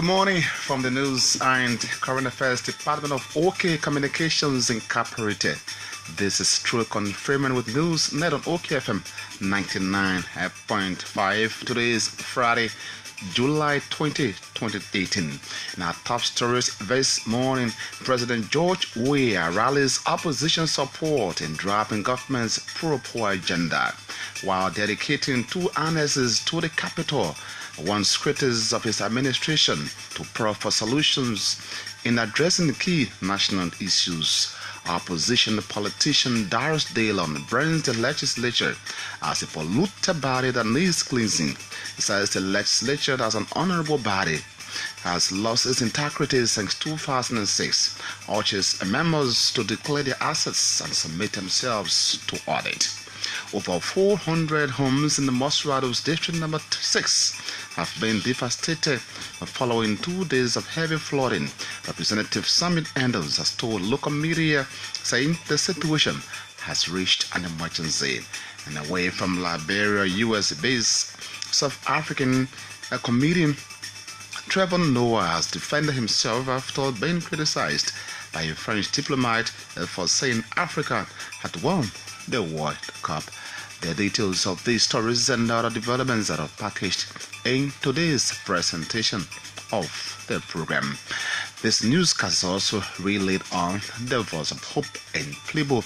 morning from the News and Current Affairs Department of OK Communications Incorporated. This is True Confirming with News net on OKFM 99.5. Today is Friday, July 20, 2018. In our top stories this morning, President George Weah rallies opposition support in driving government's pro-poor agenda, while dedicating 2 annexes to the capital. Warns critics of his administration to proffer solutions in addressing key national issues. Opposition politician Darius Dallon brands the legislature as a polluted body that needs cleansing. He says the legislature, as an honorable body, has lost its integrity since 2006. Urges members to declare their assets and submit themselves to audit. Over 400 homes in the Mosrados District Number 6 have been devastated following 2 days of heavy flooding. Representative Samit Endos has told local media, saying the situation has reached an emergency. And away from Liberia, US-based South African comedian Trevor Noah has defended himself after being criticized by a French diplomat for saying Africa had won the World Cup. The details of these stories and other developments are packaged in today's presentation of the program. This newscast is also relayed on the Voice of Hope in Plibo.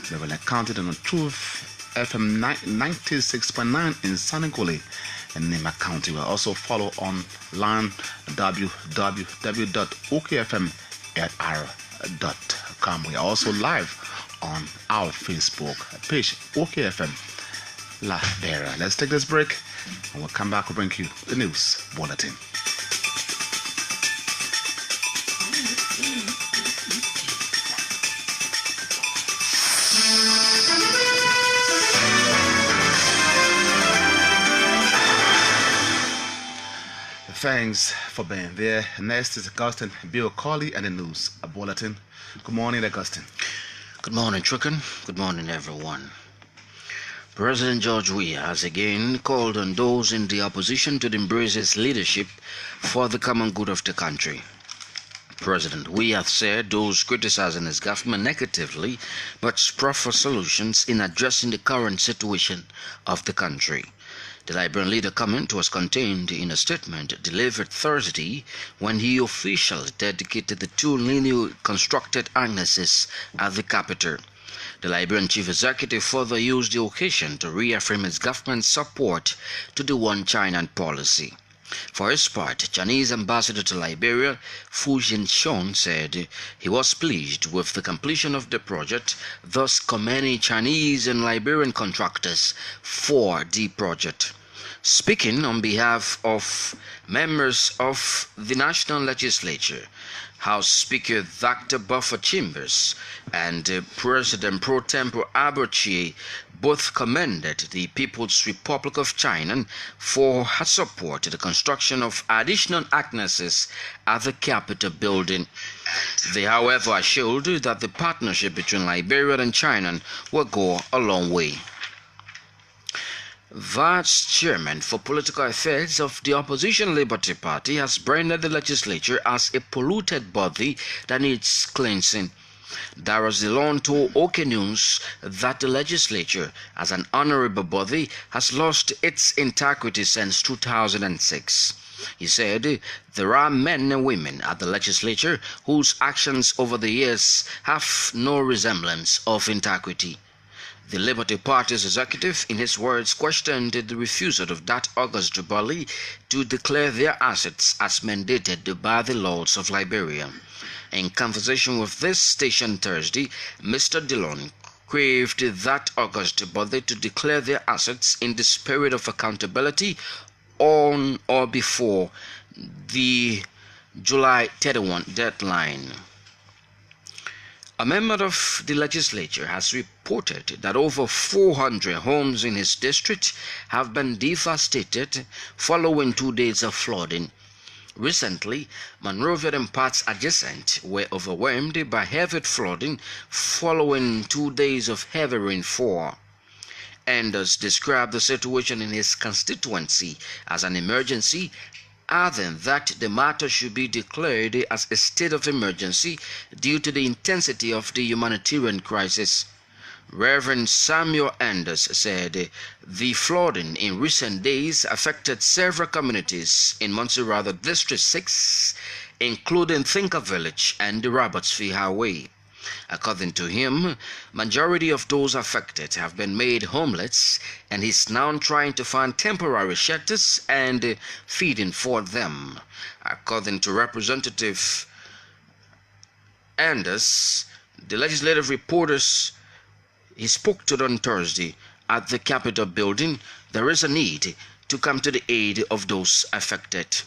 They will account on Truth FM 96.9 in Sanigole and Nima County. Will also follow online www.okfm.r.com. We are also live on our Facebook page, OKFM Liberia. Let's take this break and we'll come back and bring you the news bulletin. Thanks for being there. Next is Augustine Bill Colley and the news bulletin. Good morning, Augustine. Good morning, Trucken. Good morning, everyone. President George Weah has again called on those in the opposition to embrace his leadership for the common good of the country. President Weah said those criticizing his government negatively must proffer solutions in addressing the current situation of the country. The Liberian leader comment was contained in a statement delivered Thursday when he officially dedicated the 2 newly constructed annexes at the capital. The Liberian chief executive further used the occasion to reaffirm his government's support to the One China policy. For his part, Chinese ambassador to Liberia, Fu Jinshong, said he was pleased with the completion of the project, thus commending Chinese and Liberian contractors for the project. Speaking on behalf of members of the National Legislature, House Speaker Dr. Buffer Chambers and President Pro Tempore Aberchie both commended the People's Republic of China for her support to the construction of additional annexes at the Capitol building. They, however, assured that the partnership between Liberia and China will go a long way. Vice Chairman for Political Affairs of the Opposition Liberty Party has branded the legislature as a polluted body that needs cleansing. Darius Dallon told OK News that the legislature, as an honorable body, has lost its integrity since 2006. He said there are men and women at the legislature whose actions over the years have no resemblance of integrity. The Liberty Party's executive, in his words, questioned the refusal of that August body to declare their assets as mandated by the laws of Liberia. In conversation with this station Thursday, Mr. Dallon craved that August body to declare their assets in the spirit of accountability on or before the July 31 deadline. A member of the legislature has reported that over 400 homes in his district have been devastated following 2 days of flooding. Recently, Monrovia and parts adjacent were overwhelmed by heavy flooding following 2 days of heavy rainfall. Enders described the situation in his constituency as an emergency adding that the matter should be declared as a state of emergency due to the intensity of the humanitarian crisis. Reverend Samuel Anders said the flooding in recent days affected several communities in Montserrat District 6, including Thinker Village and the Robertsville Highway. According to him, majority of those affected have been made homeless, and he's now trying to find temporary shelters and feeding for them. According to Representative Anders, the legislative reporters he spoke to on Thursday at the Capitol building, there is a need to come to the aid of those affected.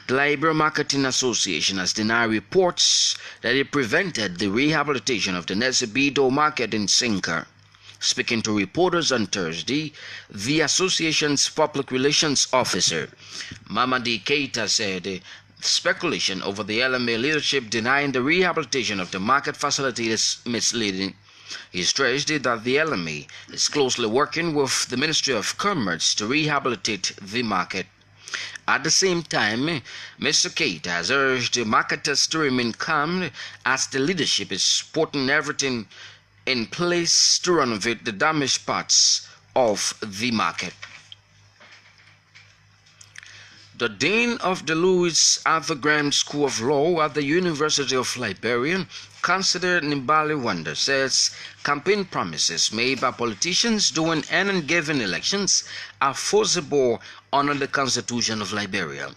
The Liberia Marketing Association has denied reports that it prevented the rehabilitation of the Nezebido market in Sinker. Speaking to reporters on Thursday, the association's public relations officer, Mamadi Keita, said speculation over the LMA leadership denying the rehabilitation of the market facility is misleading. He stressed that the LMA is closely working with the Ministry of Commerce to rehabilitate the market. At the same time, Mr. Keita has urged the marketers to remain calm as the leadership is putting everything in place to renovate the damaged parts of the market. The Dean of the Louis Arthur Graham School of Law at the University of Liberia, Consider Nimbali Wanda, says campaign promises made by politicians during any given elections are forcible under the Constitution of Liberia.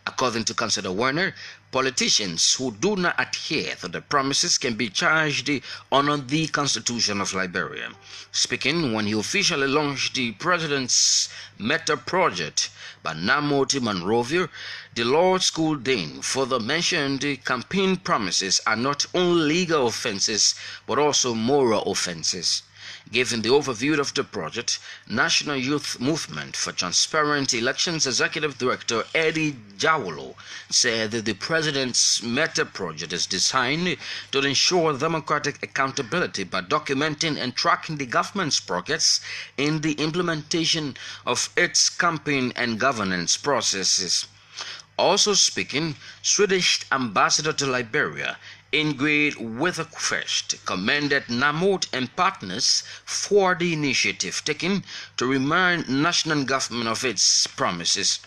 According to Consider Warner, politicians who do not adhere to the promises can be charged under the Constitution of Liberia. Speaking when he officially launched the President's Meta Project by Namoti Monrovia, the law school dean further mentioned the campaign promises are not only legal offenses but also moral offenses. Giving the overview of the project, National Youth Movement for Transparent Elections Executive Director Eddie Jawolo said that the President's Meta Project is designed to ensure democratic accountability by documenting and tracking the government's progress in the implementation of its campaign and governance processes. Also speaking, Swedish Ambassador to Liberia Ingrid Witherquist commended NAMOT and partners for the initiative taken to remind national government of its promises.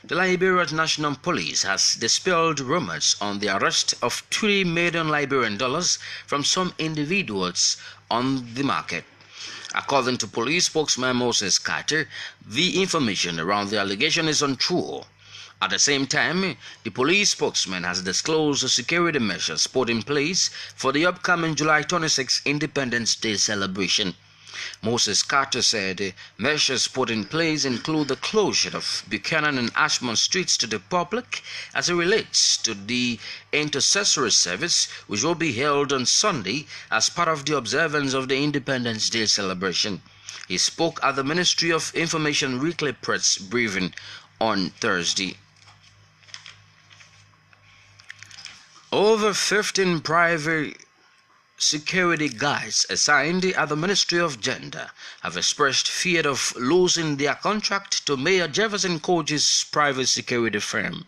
The Liberian National Police has dispelled rumors on the arrest of $3 million Liberian dollars from some individuals on the market. According to police spokesman Moses Carter, the information around the allegation is untrue. At the same time, the police spokesman has disclosed the security measures put in place for the upcoming July 26 Independence Day celebration. Moses Carter said measures put in place include the closure of Buchanan and Ashmont streets to the public as it relates to the intercessory service, which will be held on Sunday as part of the observance of the Independence Day celebration. He spoke at the Ministry of Information weekly press briefing on Thursday. Over 15 private security guards assigned at the Ministry of Gender have expressed fear of losing their contract to Mayor Jefferson Koji's private security firm.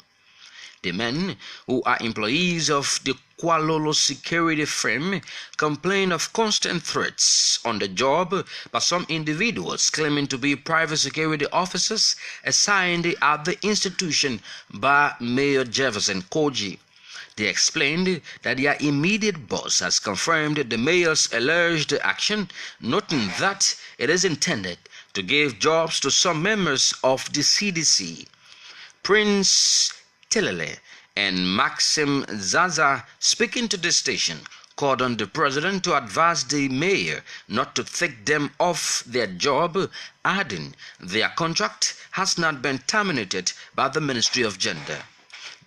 The men, who are employees of the Kualolo security firm, complain of constant threats on the job by some individuals claiming to be private security officers assigned at the institution by Mayor Jefferson Koji. They explained that their immediate boss has confirmed the mayor's alleged action, noting that it is intended to give jobs to some members of the CDC. Prince Telele and Maxim Zaza, speaking to the station, called on the president to advise the mayor not to take them off their job, adding their contract has not been terminated by the Ministry of Gender.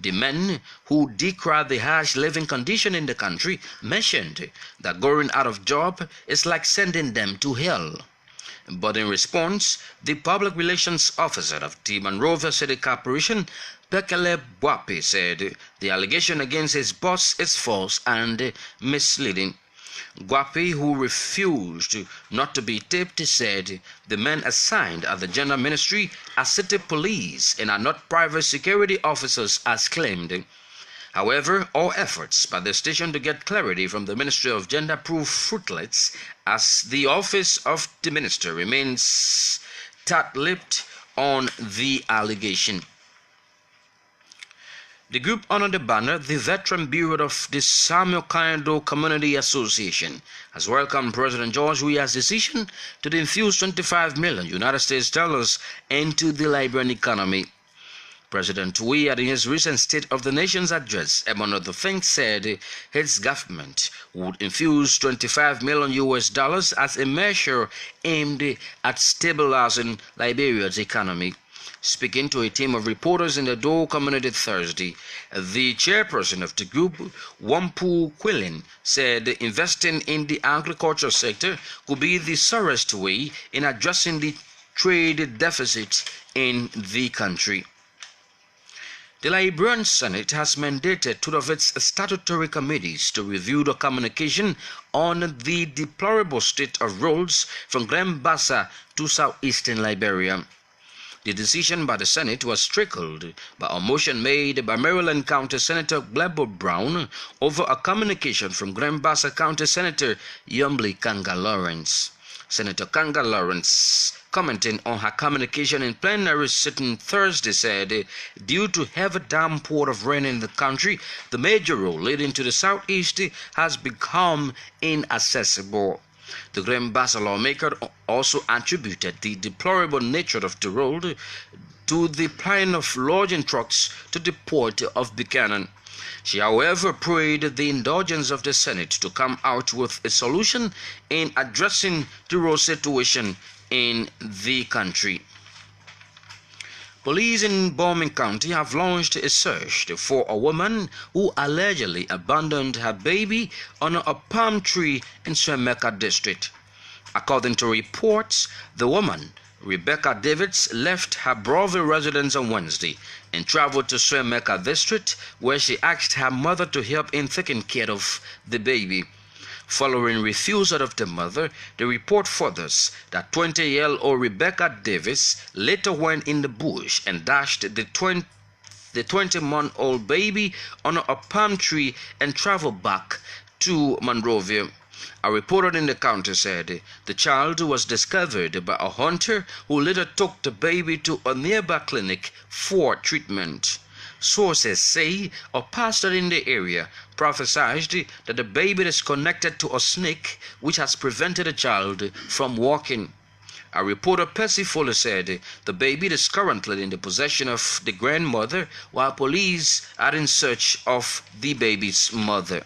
The men, who decry the harsh living condition in the country, mentioned that going out of job is like sending them to hell. But in response, the public relations officer of the Monrovia City Corporation, Bekele Bwapi, said the allegation against his boss is false and misleading. Guapi, who refused not to be taped, said the men assigned at the Gender Ministry are city police and are not private security officers as claimed. However, all efforts by the station to get clarity from the Ministry of Gender prove fruitless, as the office of the minister remains tight-lipped on the allegation. The group under the banner, the Veteran Bureau of the Samuel Kaindo Community Association, has welcomed President George Weah's decision to infuse $25 million United States dollars into the Liberian economy. President Weah, in his recent State of the Nation's address, among other things, said his government would infuse $25 million US as a measure aimed at stabilizing Liberia's economy. Speaking to a team of reporters in the Dole community Thursday, the chairperson of the group, Wampu Quillen, said investing in the agriculture sector could be the surest way in addressing the trade deficit in the country. The Liberian Senate has mandated two of its statutory committees to review the communication on the deplorable state of roads from Grand-Bassa to southeastern Liberia. The decision by the Senate was trickled by a motion made by Maryland County Senator Glebo Brown over a communication from Grand-Bassa County Senator Yumbli Kanga Lawrence. Senator Kanga Lawrence, commenting on her communication in plenary sitting Thursday, said, due to heavy downpour of rain in the country, the major road leading to the southeast has become inaccessible. The Grand-Bassa lawmaker also attributed the deplorable nature of the road to the plying of logging trucks to the port of Buchanan. She, however, prayed the indulgence of the Senate to come out with a solution in addressing the road situation in the country. Police in Bowman County have launched a search for a woman who allegedly abandoned her baby under a palm tree in Swemeka district. According to reports, the woman, Rebecca Davids, left her Broadville residence on Wednesday and traveled to Swemeka district, where she asked her mother to help in taking care of the baby. Following refusal of the mother, the report furthers that 20-year-old Rebecca Davis later went in the bush and dashed the 20-month-old baby on a palm tree and traveled back to Monrovia. A reporter in the county said the child was discovered by a hunter who later took the baby to a nearby clinic for treatment. Sources say a pastor in the area prophesied that the baby is connected to a snake which has prevented the child from walking. A reporter, Percy Fuller, said the baby is currently in the possession of the grandmother while police are in search of the baby's mother.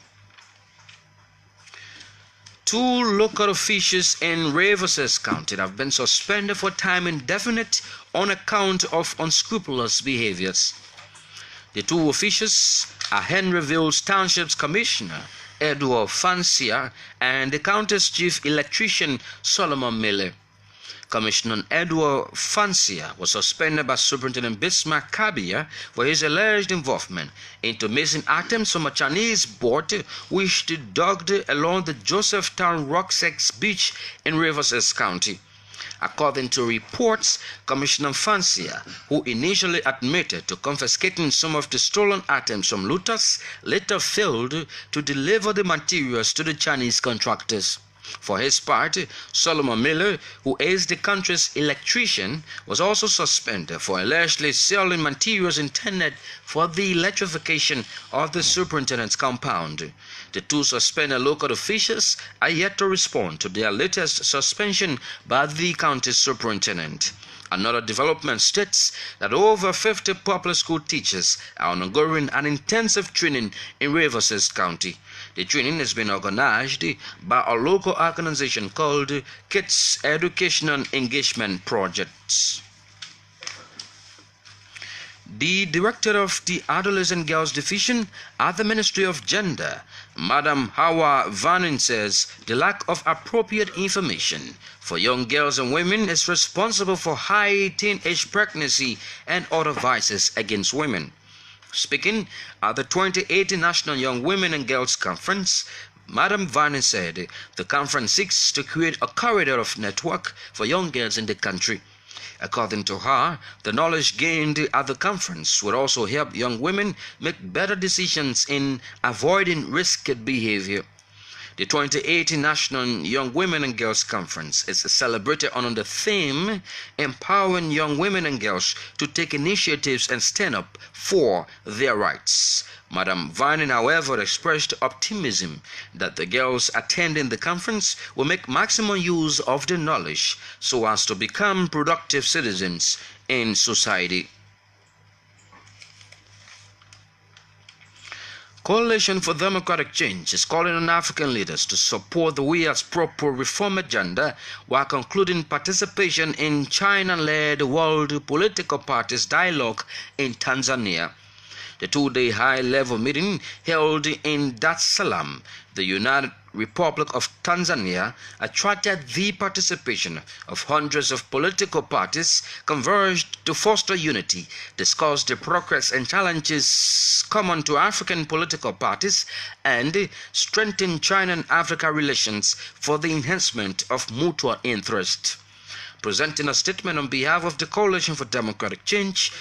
Two local officials in Rivers County have been suspended for time indefinite on account of unscrupulous behaviors. The two officials are Henryville Township's Commissioner Edward Fancia and the county's chief electrician Solomon Miller. Commissioner Edward Fancia was suspended by Superintendent Bismarck Kabia for his alleged involvement into missing items from a Chinese boat which docked along the Josephtown Roxex Beach in Rivers County. According to reports, Commissioner Fancia, who initially admitted to confiscating some of the stolen items from looters, later failed to deliver the materials to the Chinese contractors. For his part, Solomon Miller, who is the country's electrician, was also suspended for allegedly selling materials intended for the electrification of the superintendent's compound. The two suspended local officials are yet to respond to their latest suspension by the county superintendent. Another development states that over 50 public school teachers are undergoing an intensive training in Rivers County. The training has been organized by a local organization called Kids Educational Engagement Projects. The director of the Adolescent Girls Division at the Ministry of Gender, Madam Hawa Vanin, says the lack of appropriate information for young girls and women is responsible for high teenage pregnancy and other vices against women. Speaking at the 2018 National Young Women and Girls Conference, Madam Vani said the conference seeks to create a corridor of network for young girls in the country. According to her, the knowledge gained at the conference would also help young women make better decisions in avoiding risky behavior. The 2018 National Young Women and Girls Conference is celebrated under the theme Empowering Young Women and Girls to Take Initiatives and Stand Up for Their Rights. Madam Vining, however, expressed optimism that the girls attending the conference will make maximum use of the knowledge so as to become productive citizens in society. Coalition for Democratic Change is calling on African leaders to support the WEA's proper reform agenda while concluding participation in China-led World Political Parties Dialogue in Tanzania. The two-day high-level meeting held in Dar es Salaam, the United Republic of Tanzania, attracted the participation of hundreds of political parties converged to foster unity, discuss the progress and challenges common to African political parties, and strengthen China and Africa relations for the enhancement of mutual interest. Presenting a statement on behalf of the Coalition for Democratic Change,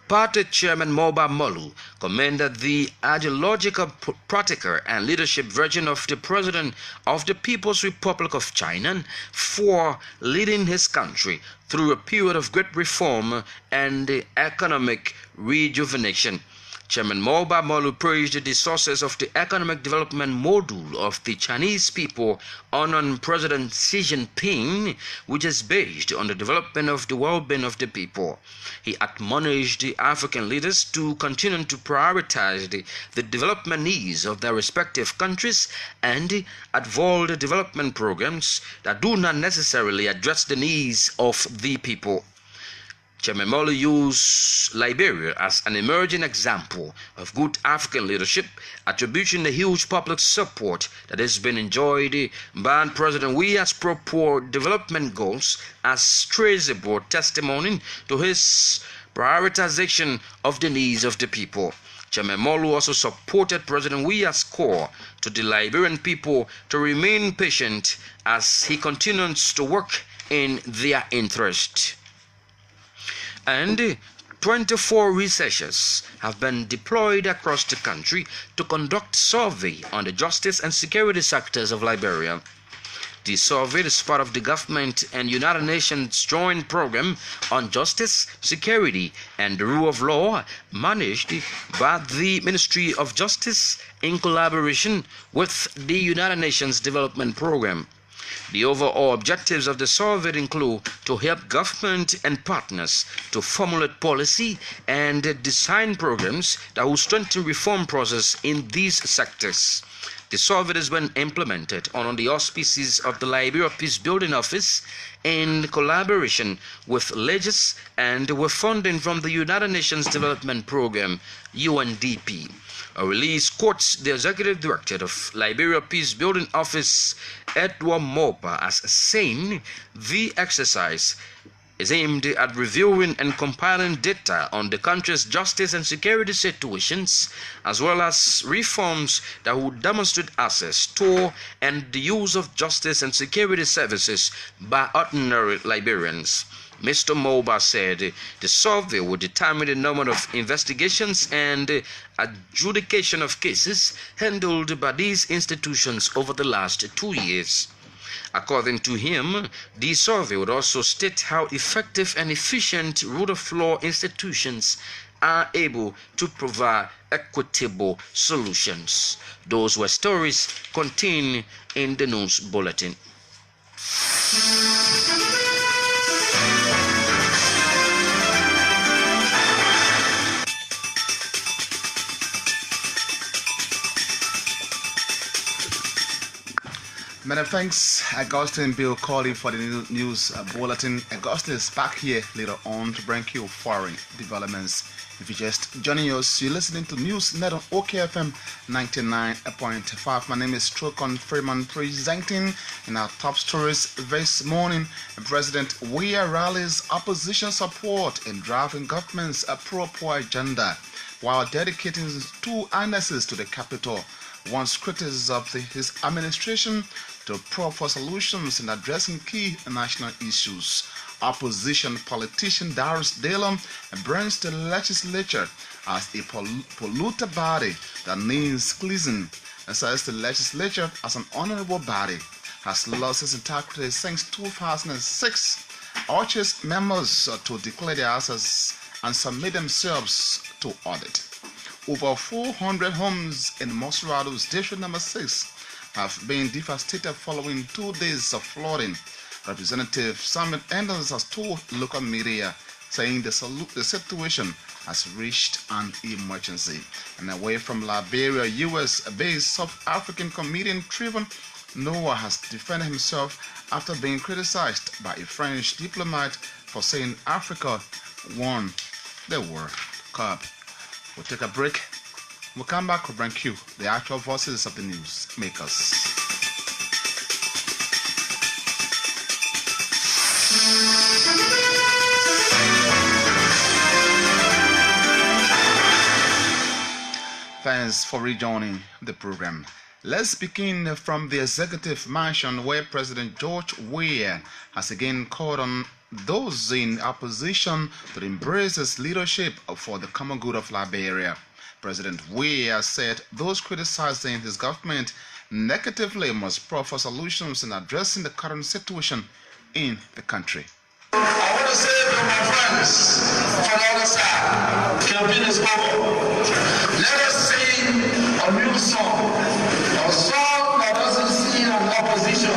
Party Chairman Moba Molu commended the ideological, practical, and leadership version of the President of the People's Republic of China for leading his country through a period of great reform and economic rejuvenation. Chairman Moba Molu praised the sources of the economic development module of the Chinese people on President Xi Jinping, which is based on the development of the well-being of the people. He admonished the African leaders to continue to prioritize the development needs of their respective countries and avoid development programs that do not necessarily address the needs of the people. Chairman Molu used Liberia as an emerging example of good African leadership, attributing the huge public support that has been enjoyed by President Weah's proper development goals as traceable testimony to his prioritization of the needs of the people. Chairman Molu also supported President Weah's call to the Liberian people to remain patient as he continues to work in their interest. And 24 researchers have been deployed across the country to conduct survey on the justice and security sectors of Liberia. The survey is part of the government and United Nations joint program on justice, security, and the rule of law managed by the Ministry of Justice in collaboration with the United Nations Development Program. The overall objectives of the survey include to help government and partners to formulate policy and design programs that will strengthen reform process in these sectors. The survey has been implemented under the auspices of the Liberia Peace Building Office in collaboration with LEGIS and with funding from the United Nations Development Program, UNDP. A release quotes the Executive Director of Liberia Peace Building Office, Edward Mopa, as saying the exercise is aimed at reviewing and compiling data on the country's justice and security situations, as well as reforms that would demonstrate access to and the use of justice and security services by ordinary Liberians. Mr. Moba said the survey will determine the number of investigations and adjudication of cases handled by these institutions over the last 2 years. According to him, the survey would also state how effective and efficient rule of law institutions are able to provide equitable solutions. Those were stories contained in the news bulletin. Many thanks, Augustine Bill Colley, for the news bulletin. Augustine is back here later on to bring you foreign developments. If you're just joining us, you're listening to News Net on OKFM 99.5. My name is Trokon Freeman, presenting in our top stories this morning. President Weah rallies opposition support in driving government's pro-poor agenda while dedicating 2 annexes to the capital. wants critics of his administration to probe for solutions in addressing key national issues. Opposition politician Darius Dalum brands the legislature as a polluted body that needs cleansing, and says the legislature as an honorable body has lost its integrity since 2006, urges members to declare their assets and submit themselves to audit. Over 400 homes in Mosrado's District Number 6 have been devastated following 2 days of flooding. Representative Samuel Enders has told local media, saying the situation has reached an emergency. And away from Liberia, US-based South African comedian Trevor Noah has defended himself after being criticized by a French diplomat for saying Africa won the World Cup. We'll take a break. We'll come back to bring you the actual voices of the news makers. Thanks for rejoining the program. Let's begin from the executive mansion, where President George Weah has again called on those in opposition to embrace his leadership for the common good of Liberia. President Weah said those criticizing his government negatively must proffer solutions in addressing the current situation in the country. I want to say to my friends from the other side, the campaign is over. Let us sing a new song, a song that doesn't see an opposition,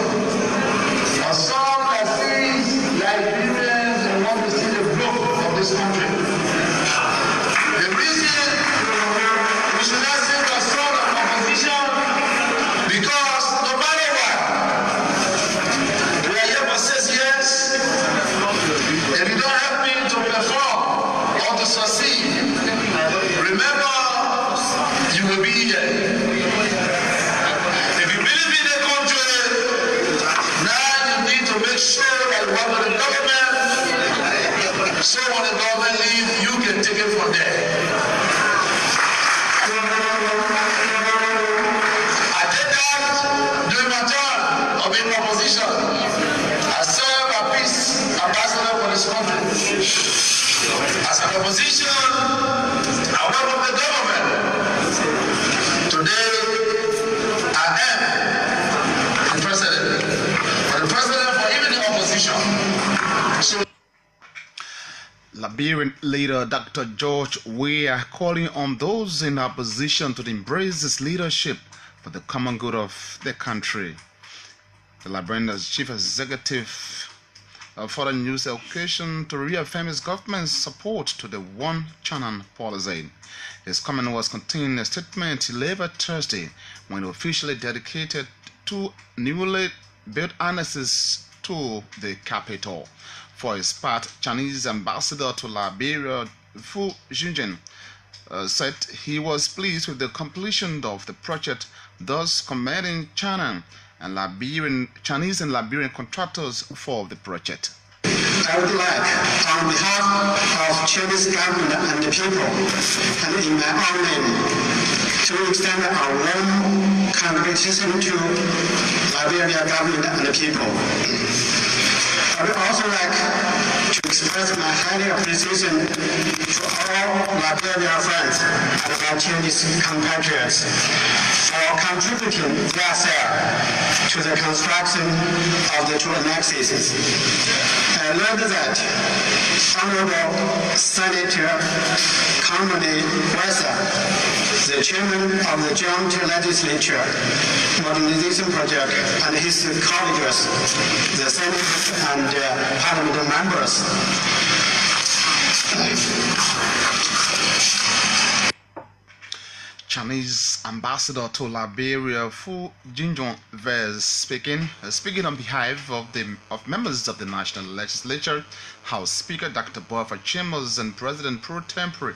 a song that sees Liberians and want to see the growth of this country. The reason we should not sing a song of opposition, because no matter what, we are here for 6 years. If you don't help me to perform or to succeed, remember, you will be here. If you believe in the country, now you need to make sure that you work with the government, so when the government leaves, you can take it from there. I did that during my time of being in opposition. I served as peace ambassador for this country. As an opposition, I work with the government. Today, I am the president. But the president for even the opposition. So Liberian leader Dr. George Weah calling on those in opposition to embrace his leadership for the common good of the country. The Liberian's chief executive for the news occasion to reaffirm his government's support to the One Channel policy. His comment was contained in a statement he delivered Thursday when he officially dedicated 2 newly built annexes to the capital. For his part, Chinese ambassador to Liberia, Fu Jinjin, said he was pleased with the completion of the project, thus commending China and Chinese and Liberian contractors for the project. I would like, on behalf of Chinese government and the people, and in my own name, to extend our warm congratulations to Liberia government and the people. I would also like to express my highly appreciation to all Liberia friends and my Chinese compatriots for contributing their share to the construction of the 2 annexes. I learned that Honorable Senator Conley Wessa, the chairman of the Joint Legislature Modernization Project, and his colleagues, the senators and parliament members, Chinese ambassador to Liberia Fu Jinjong was speaking on behalf of members of the National Legislature, House Speaker Dr. Boffa Chambers and President Pro Tempore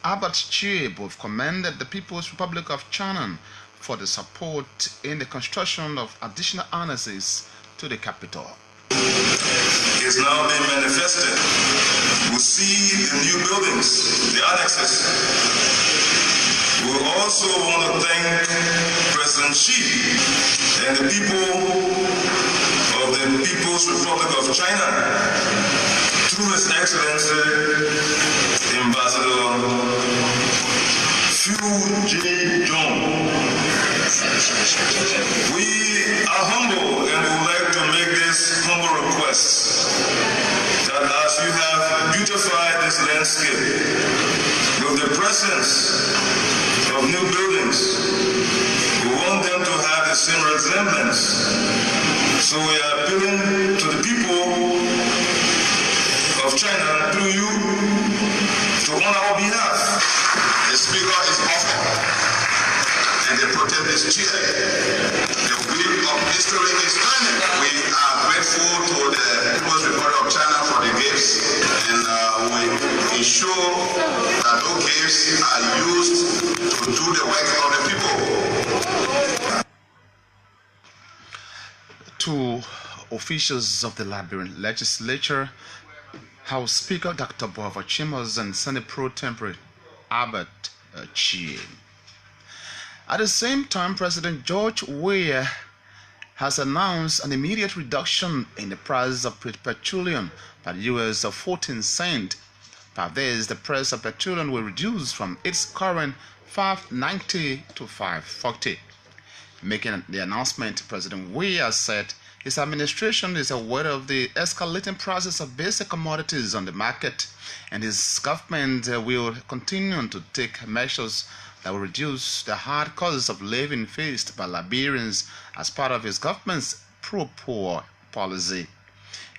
Albert Chie both commended the People's Republic of China for the support in the construction of additional annexes to the capital. Is now being manifested. We see the new buildings, the annexes. We also want to thank President Xi and the people of the People's Republic of China through His Excellency Ambassador Fu Jin-jong. We are humble and would like to make this humble request that as you have beautified this landscape with the presence of new buildings, we want them to have the same resemblance. So we are appealing to the people of China through you to on our behalf. The speaker is offered and the protest is cheered. The wheel of history is turning. We are grateful to the People's Republic of China for the gifts, and we ensure that those gifts are used to do the work of the people. Two officials of the Liberian legislature, House Speaker Dr. Boava Chimos and Senate Pro Tempore Albert Chie. At the same time, President George Weah has announced an immediate reduction in the price of petroleum by the US of 14 cents. By this, the price of petroleum will reduce from its current $5.90 to $5.40. Making the announcement, President Weah said his administration is aware of the escalating prices of basic commodities on the market, and his government will continue to take measures that will reduce the hard costs of living faced by Liberians as part of his government's pro-poor policy.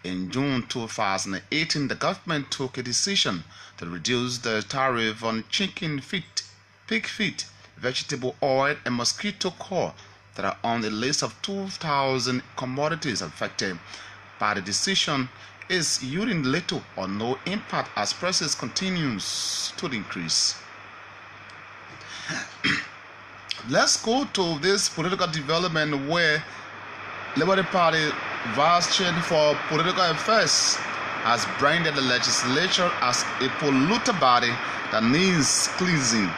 In June 2018, the government took a decision to reduce the tariff on chicken feet, pig feet, vegetable oil, and mosquito coil that are on the list of 2,000 commodities affected by the decision is yielding little or no impact as prices continues to increase. Let's go to this political development where Liberty Party Vice Chair for Political Affairs has branded the legislature as a polluted body that needs cleansing.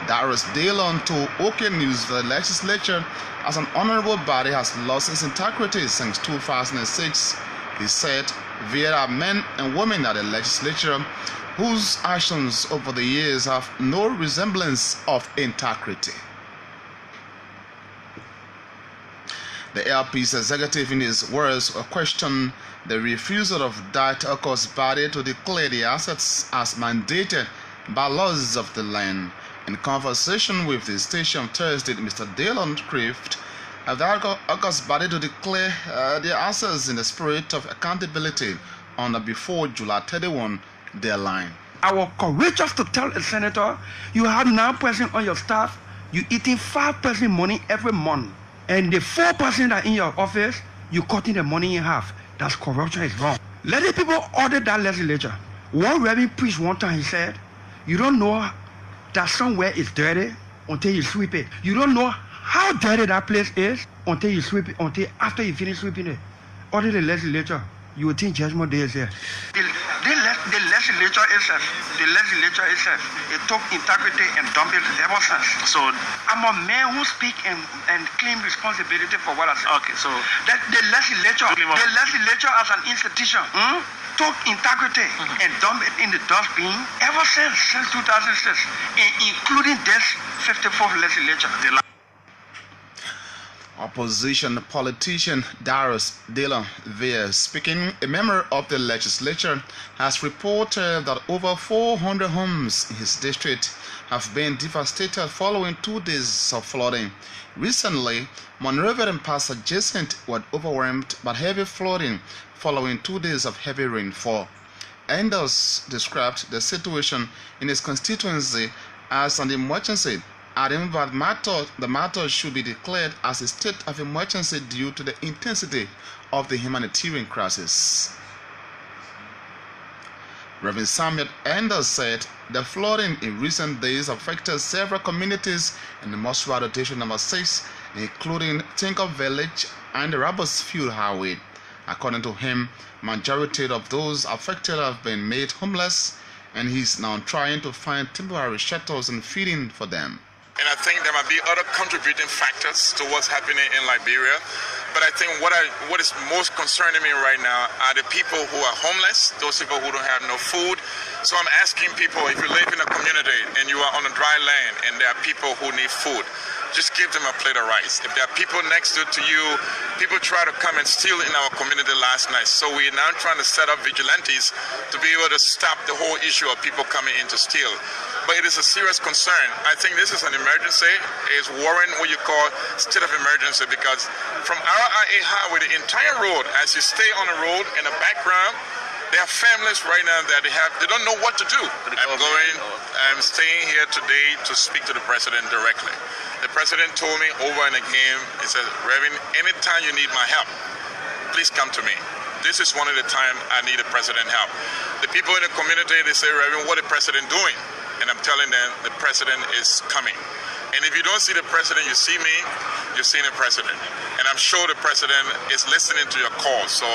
Darius Dillon told OK News that the legislature as an honorable body has lost its integrity since 2006. He said there are men and women at the legislature whose actions over the years have no resemblance of integrity. The LP's executive, in his words, questioned the refusal of that August body to declare the assets as mandated by laws of the land. In conversation with the station Thursday, Mr. Dillon craved the August body to declare the assets in the spirit of accountability on or before July 31 deadline. I was courageous to tell a senator, you have 9% on your staff, you eating 5% money every month, and the 4% that are in your office, you cutting the money in half. That's corruption, is wrong. Let the people audit that legislature. One reverend preached one time, he said, you don't know that somewhere is dirty until you sweep it. You don't know how dirty that place is until you sweep it, until after you finish sweeping it. Audit the legislature. You would think Judgment Day is there. The legislature itself, it took integrity and dumped it ever since. So I'm a man who speak and claim responsibility for what I say. Okay, so that the legislature as an institution took integrity and dumped it in the dustbin ever since 2006, including this 54th legislature. Opposition politician Darius Dillon, via speaking, a member of the legislature, has reported that over 400 homes in his district have been devastated following 2 days of flooding. Recently, Monrovia and parts adjacent were overwhelmed by heavy flooding following 2 days of heavy rainfall. Enders described the situation in his constituency as an emergency, adding that the matter should be declared as a state of emergency due to the intensity of the humanitarian crisis. Reverend Samuel Enders said the flooding in recent days affected several communities in the Mosra Rotation number 6, including Tinker Village and the Robertsfield Highway. According to him, majority of those affected have been made homeless, and he's now trying to find temporary shelters and feeding for them. And I think there might be other contributing factors to what's happening in Liberia. But I think what is most concerning me right now are the people who are homeless, those people who don't have no food. So I'm asking people, if you live in a community and you are on a dry land and there are people who need food, just give them a plate of rice. If there are people next to you, people try to come and steal in our community last night. So we're now trying to set up vigilantes to be able to stop the whole issue of people coming in to steal. But it is a serious concern. I think this is an emergency. It's warranting what you call state of emergency, because from RIA Highway, the entire road, as you stay on the road in the background, there are families right now that they don't know what to do. I'm staying here today to speak to the president directly. The president told me over and again, he said, Reverend, anytime you need my help, please come to me. This is one of the times I need the president help. The people in the community, they say, Reverend, what is the president doing? And I'm telling them the president is coming. And if you don't see the president, you see me, you're seeing the president. And I'm sure the president is listening to your call. So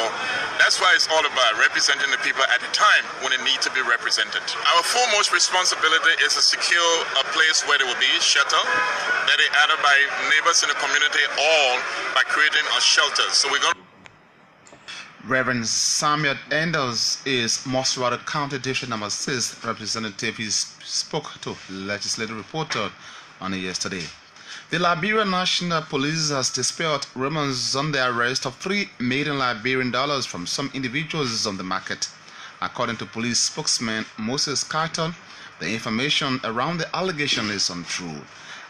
that's why it's all about representing the people at the time when they need to be represented. Our foremost responsibility is to secure a place where there will be shelter, that is either by neighbors in the community or by creating a shelter. So we're going to... Reverend Samuel Enders is Mosrata County District Number 6 representative. He spoke to legislative reporter on it yesterday. The Liberia National Police has dispelled rumors on the arrest of $3 million Liberian dollars from some individuals on the market. According to police spokesman Moses Carton, the information around the allegation is untrue.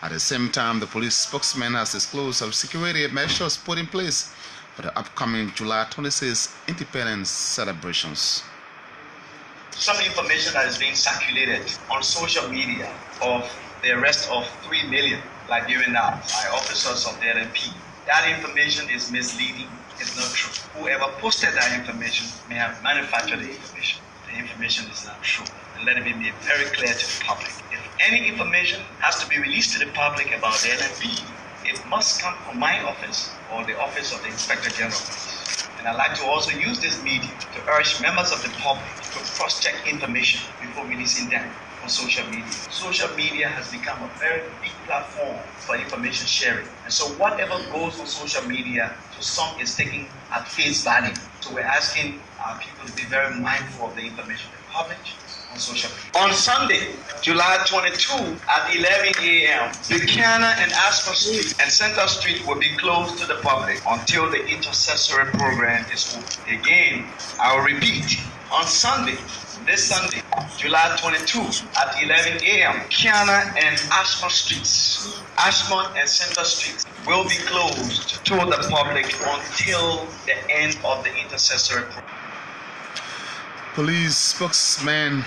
At the same time, the police spokesman has disclosed some security measures put in place for the upcoming July 26 independence celebrations. Some information that is being circulated on social media of the arrest of 3 million Liberian dollars by officers of the LNP. That information is misleading, it's not true. Whoever posted that information may have manufactured the information. The information is not true. And let it be made very clear to the public. If any information has to be released to the public about the LNP, it must come from my office or the office of the Inspector General. And I'd like to also use this media to urge members of the public to cross-check information before releasing them on social media. Social media has become a very big platform for information sharing. And so whatever goes on social media, to some is taken at face value. So we're asking our people to be very mindful of the information they publish on social media. On Sunday, July 22 at 11 a.m., Buchanan and Asper Street and Center Street will be closed to the public until the intercessory program is over. Again, I will repeat, on Sunday, this Sunday, July 22 at 11 a.m., Buchanan and Asper Streets, Ashmont and Center Streets will be closed to the public until the end of the intercessory program. Police spokesman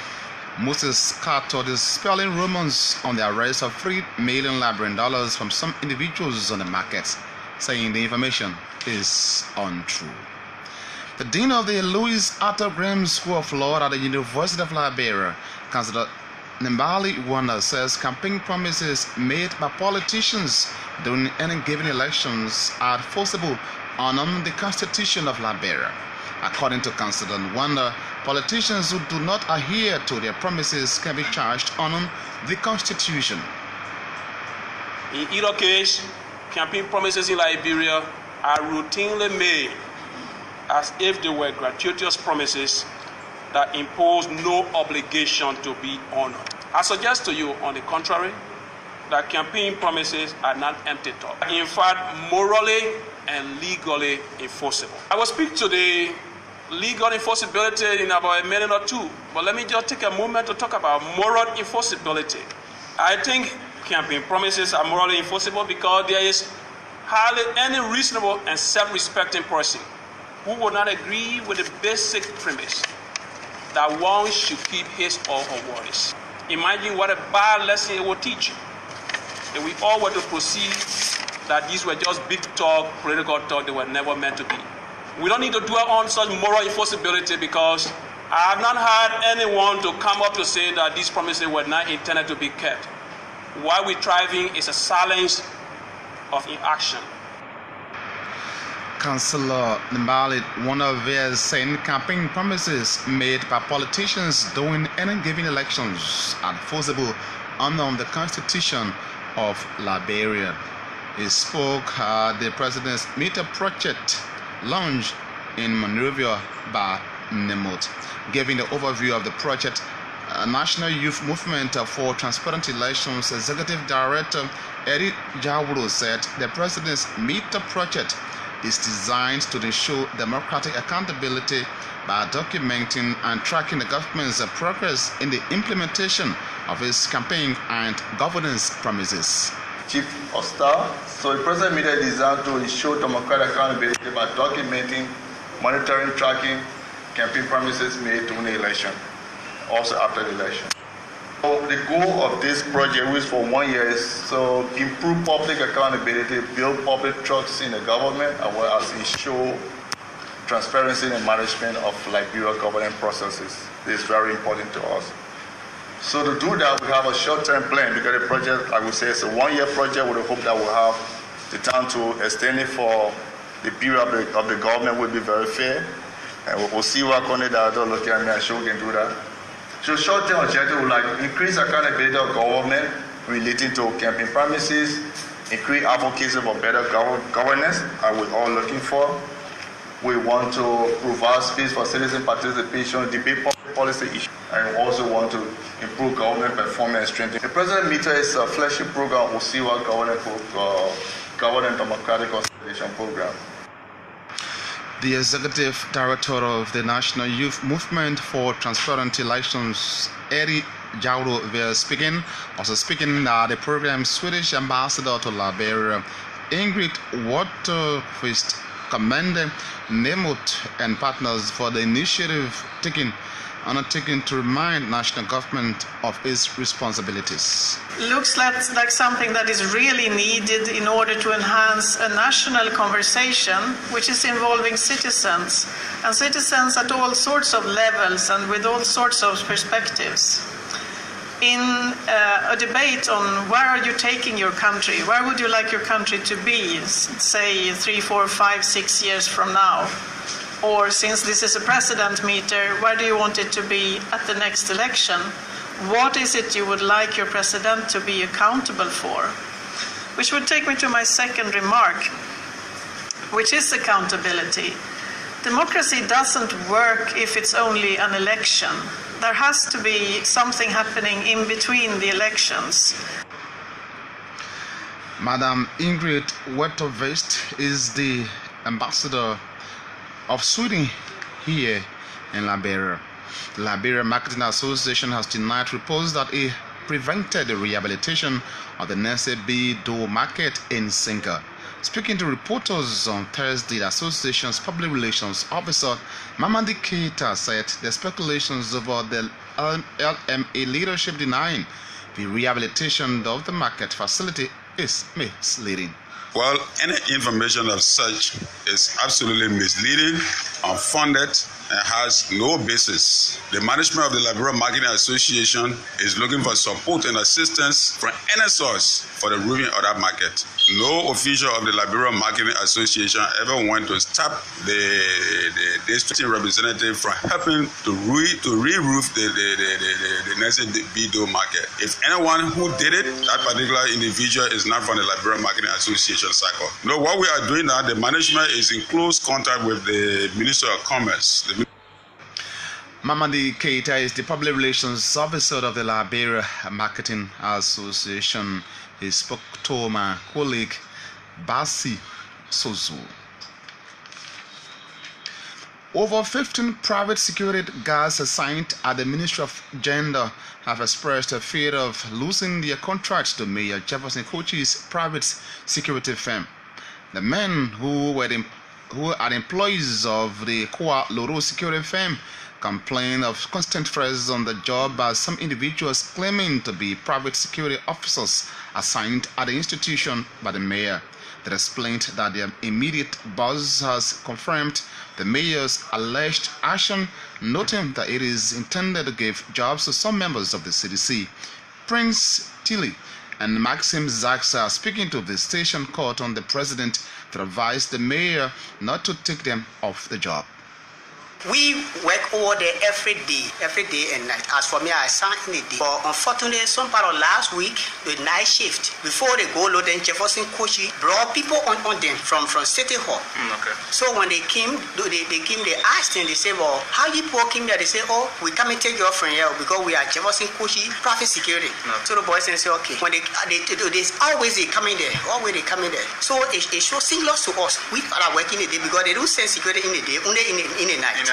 Moses Carter is dispelling rumors on the arrest of $3 million Liberian dollars from some individuals on the market, saying the information is untrue. The dean of the Louis Arthur Graham School of Law at the University of Liberia, Councillor Nimbali Wanda, says campaign promises made by politicians during any given elections are forcible on the Constitution of Liberia. According to Councillor Wanda, politicians who do not adhere to their promises can be charged on the Constitution. In either case, campaign promises in Liberia are routinely made as if they were gratuitous promises that impose no obligation to be honored. I suggest to you, on the contrary, that campaign promises are not empty talk. In fact, morally and legally enforceable. I will speak to the legal enforceability in about a minute or two, but let me just take a moment to talk about moral enforceability. I think campaign promises are morally enforceable because there is hardly any reasonable and self-respecting person who would not agree with the basic premise that one should keep his or her words. Imagine what a bad lesson it would teach if we all were to proceed that these were just big talk, political talk, they were never meant to be. We don't need to dwell on such moral enforceability because I have not had anyone to come up to say that these promises were not intended to be kept. Why we're thriving is a silence of inaction. Councillor Nimbali Wanda saying campaign promises made by politicians during any given elections are forcible under the Constitution of Liberia. He spoke at the President's Meter Project launch in Monrovia by Nemot. Giving the overview of the project, National Youth Movement for Transparent Elections Executive Director Eddie Jawuro said the President's Meter Project is designed to ensure democratic accountability by documenting and tracking the government's progress in the implementation of its campaign and governance promises. Chief of Staff. So the President Meter is designed to ensure democratic accountability by documenting, monitoring, tracking campaign promises made during the election, also after the election. So the goal of this project, which for 1 year, is to improve public accountability, build public trust in the government, as well as ensure transparency in the management of Liberia governance processes. This is very important to us. So to do that, we have a short-term plan because the project, I would say, is a 1-year project with the hope that we'll have the time to extend it for the period of the government will be very fair. And we'll see what Connie Dado look at me and sure we can do that. So short-term objective would like increase accountability of government relating to campaign promises, increase advocacy for better governance, as we're all looking for. We want to provide space for citizen participation, debate policy issues, and we also want to improve government performance and strengthen. The President Meter is a flagship program of Usiwa Government Democratic Consolidation Program. The Executive Director of the National Youth Movement for Transparent Elections, Eddie Jawuro, also speaking at the program's Swedish Ambassador to Liberia, Ingrid Waterquist, commended Nemot and partners for the initiative undertaken to remind national government of its responsibilities. Looks like something that is really needed in order to enhance a national conversation which is involving citizens, and citizens at all sorts of levels and with all sorts of perspectives. In a debate on where are you taking your country, where would you like your country to be, say 3, 4, 5, 6 years from now? Or since this is a president meter, where do you want it to be at the next election? What is it you would like your president to be accountable for? Which would take me to my second remark, which is accountability. Democracy doesn't work if it's only an election. There has to be something happening in between the elections. Madam Ingrid Waterquist is the ambassador of Sweden here in Liberia. The Liberia Marketing Association has denied reports that it prevented the rehabilitation of the Nancy B. Doe market in Sinka. Speaking to reporters on Thursday, the association's public relations officer, Mamadi Keita, said the speculations over the LMA leadership denying the rehabilitation of the market facility is misleading. Well, any information of such is absolutely misleading, unfounded, and has no basis. The management of the Liberia Marketing Association is looking for support and assistance from any source for the roofing of that market. No official of the Liberia Marketing Association ever went to stop the district representative from helping to re-roof the Nancy B. Doe market. If anyone who did it, that particular individual is not from the Liberia Marketing Association cycle. No, what we are doing now, the management is in close contact with the Minister of Commerce. Mamadi Keita is the public relations officer of the Liberia Marketing Association. He spoke to my colleague Basi Sozu. Over 15 private security guards assigned at the Ministry of Gender have expressed a fear of losing their contracts to Mayor Jefferson Kochi's private security firm. The men who are employees of the Koa Loro security firm complained of constant stress on the job by some individuals claiming to be private security officers assigned at the institution by the mayor. They explained that their immediate boss has confirmed the mayor's alleged action, noting that it is intended to give jobs to some members of the CDC. Prince Tilly and Maxim Zaks are speaking to the station called on the president to advise the mayor not to take them off the job. We work over there every day and night. As for me, I sang in the day. But unfortunately, some part of last week, the night shift, before they go load, then Jefferson Kochi brought people on them from City Hall. Okay. So when they came, they asked them, they said, well, how you people came there? They say, oh, we come and take you off from here because we are Jefferson Kochi private security. So the boys say, okay. When they always they come in there. So it shows singles to us. We are working in the day because they don't send security in the day, only in the night.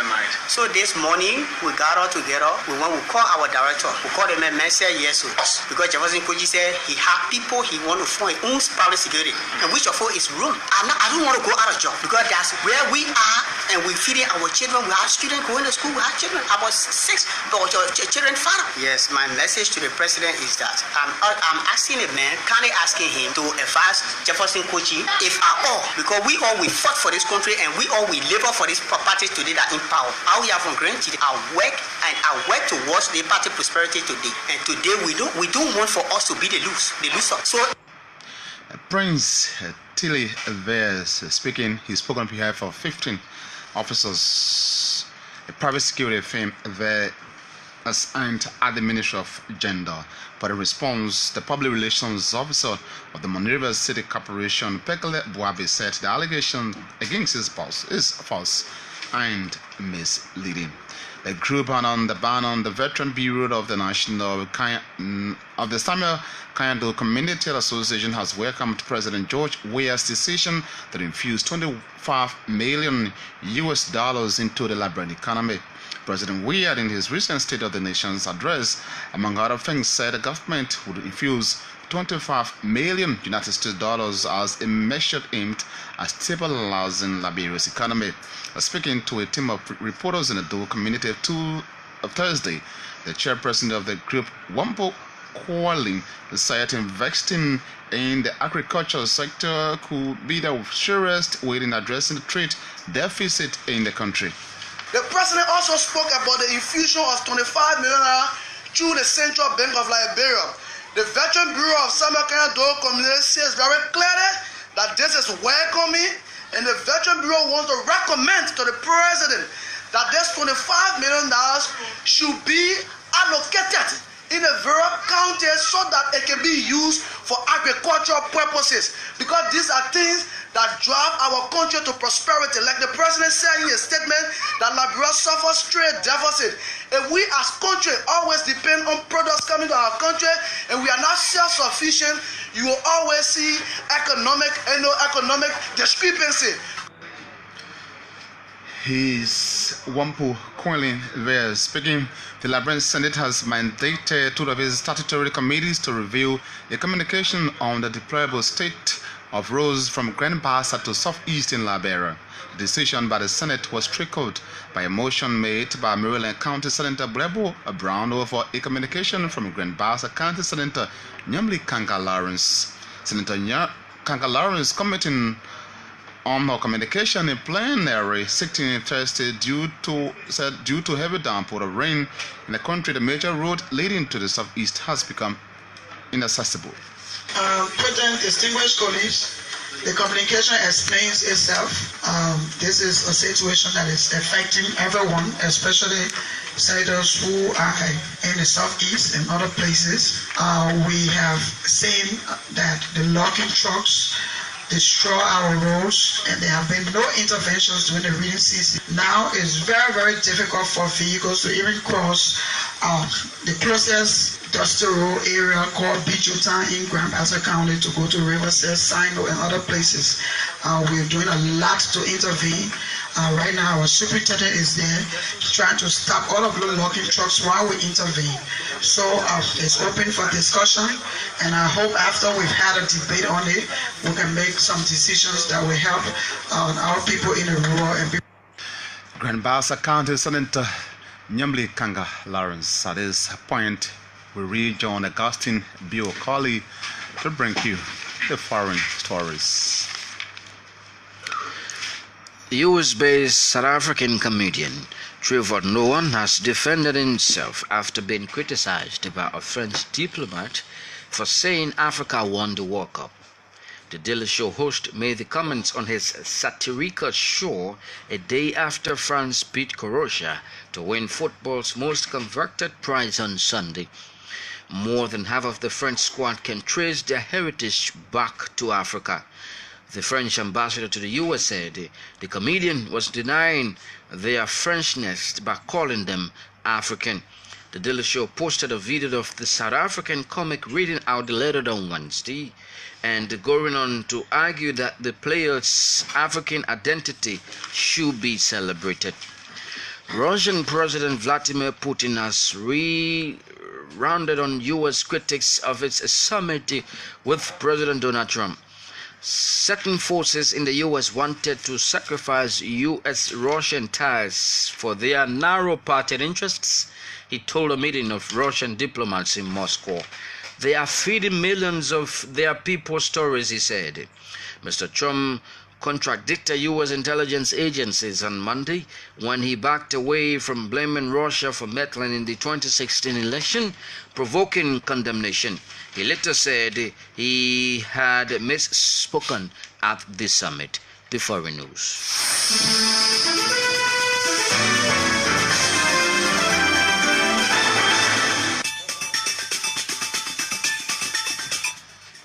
So this morning we got all together. We call our director. We call the man say yes to us because Jefferson Kochi said he have people he want to find own private security, and which of all is room. I don't want to go out of job because that's where we are, and we feeding our children. We have students going to school. We have children. About 6 children father. Yes, my message to the president is that I'm asking the man, kind of asking him to advise Jefferson Kochi, if at all, because we fought for this country and we labor for these parties today that in power. How we are from Grand City, I work towards the party prosperity today. And today we don't want for us to be the loser. So Prince Tilly Vers speaking, he spoke on behalf of 15 officers, a private security firm there assigned at the Ministry of Gender. For the response, the public relations officer of the Monrovia City Corporation, Pekele Buabi, said the allegation against his boss is false and misleading. The group on the Veteran Bureau of the National of the Samuel Kayando Community Association has welcomed President George Weah's decision to infuse $25 million into the Liberian economy. President Weah, in his recent State of the Nation's address, among other things, said the government would infuse $25 million as a measure aimed at stabilizing Liberia's economy. Speaking to a team of reporters in the Dole community Thursday, the chairperson of the group, Wampo Kwali, said investing in the agricultural sector could be the surest way in addressing the trade deficit in the country. The president also spoke about the infusion of $25 million through the Central Bank of Liberia. The Veteran Bureau of Samuel Kayando Community says very clearly that this is welcoming, and the Veteran Bureau wants to recommend to the president that this $25 million should be allocated in the various counties so that it can be used for agricultural purposes, because these are things that drive our country to prosperity. Like the president said in his statement that Liberia suffers trade deficit. If we as country always depend on products coming to our country and we are not self-sufficient, you will always see economic discrepancy. His Wampo Kwali there speaking. The Liberian Senate has mandated two of his statutory committees to review a communication on the deployable state of roads from Grand Bassa to southeastern Liberia. The decision by the Senate was trickled by a motion made by Maryland County Senator Blebo Brown over a communication from Grand Bassa County Senator Nyamli Kanga Lawrence. Senator Kanga Lawrence commenting on her communication in plenary sitting Thursday due to heavy downpour of rain in the country, the major road leading to the southeast has become inaccessible. President, distinguished colleagues, the communication explains itself. This is a situation that is affecting everyone, especially senators who are in the southeast and other places. We have seen that the logging trucks destroy our roads, and there have been no interventions during the rainy season. Now it's very, very difficult for vehicles to even cross the closest dusty road area called Bijutan in Grand Bassa County to go to Riverside, Sino, and other places. We're doing a lot to intervene. Right now, our superintendent is there trying to stop all of the logging trucks while we intervene. So it's open for discussion, and I hope after we've had a debate on it, we can make some decisions that will help our people in the rural and people. Grand Bassa County Senator Nyamli Kanga Lawrence. At this point, we rejoin Augustine Biokali to bring you the foreign stories. US-based South African comedian Trevor Noah has defended himself after being criticized by a French diplomat for saying Africa won the World Cup. The Daily Show host made the comments on his satirical show a day after France beat Croatia to win football's most coveted prize on Sunday. More than half of the French squad can trace their heritage back to Africa. The French ambassador to the US said the comedian was denying their Frenchness by calling them African. The Daily Show posted a video of the South African comic reading out the letter on Wednesday and going on to argue that the player's African identity should be celebrated. Russian President Vladimir Putin has rounded on US critics of its summit with President Donald Trump. Certain forces in the US wanted to sacrifice US-Russian ties for their narrow party interests, he told a meeting of Russian diplomats in Moscow. They are feeding millions of their people stories, he said. Mr. Trump contradicted U.S. intelligence agencies on Monday when he backed away from blaming Russia for meddling in the 2016 election, provoking condemnation. He later said he had misspoken at the summit. The foreign news.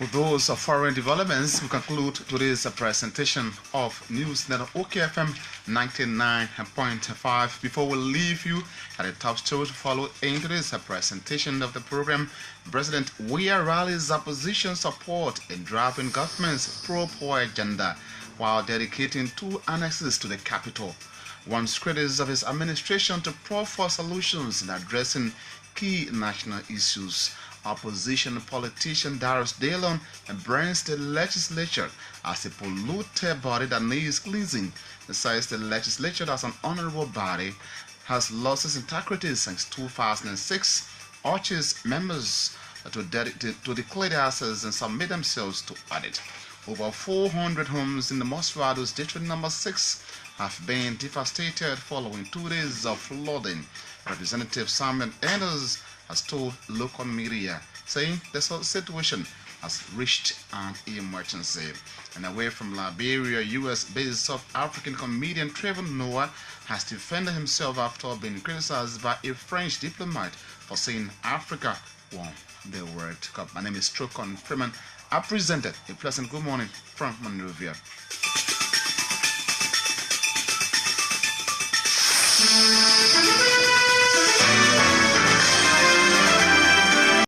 With those foreign developments, we conclude today's presentation of News Network OKFM 99.5. Before we leave you at the top story to follow in today's presentation of the program, President Weah rallies opposition support in driving government's pro-poor agenda while dedicating 2 annexes to the capital. Warns critics of his administration to proffer solutions in addressing key national issues. Opposition politician Darius Dallon brands the legislature as a polluted body that needs cleansing. He says the legislature as an honorable body has lost its integrity since 2006, urges members to declare their assets and submit themselves to audit. Over 400 homes in the Mosvados District Number 6 have been devastated following 2 days of flooding. Representative Simon Enders has told local media, saying the situation has reached an emergency. And away from Liberia, US-based South African comedian Trevor Noah has defended himself after being criticized by a French diplomat for saying Africa won the World Cup. My name is Trokon Freeman. I presented a pleasant good morning from Monrovia.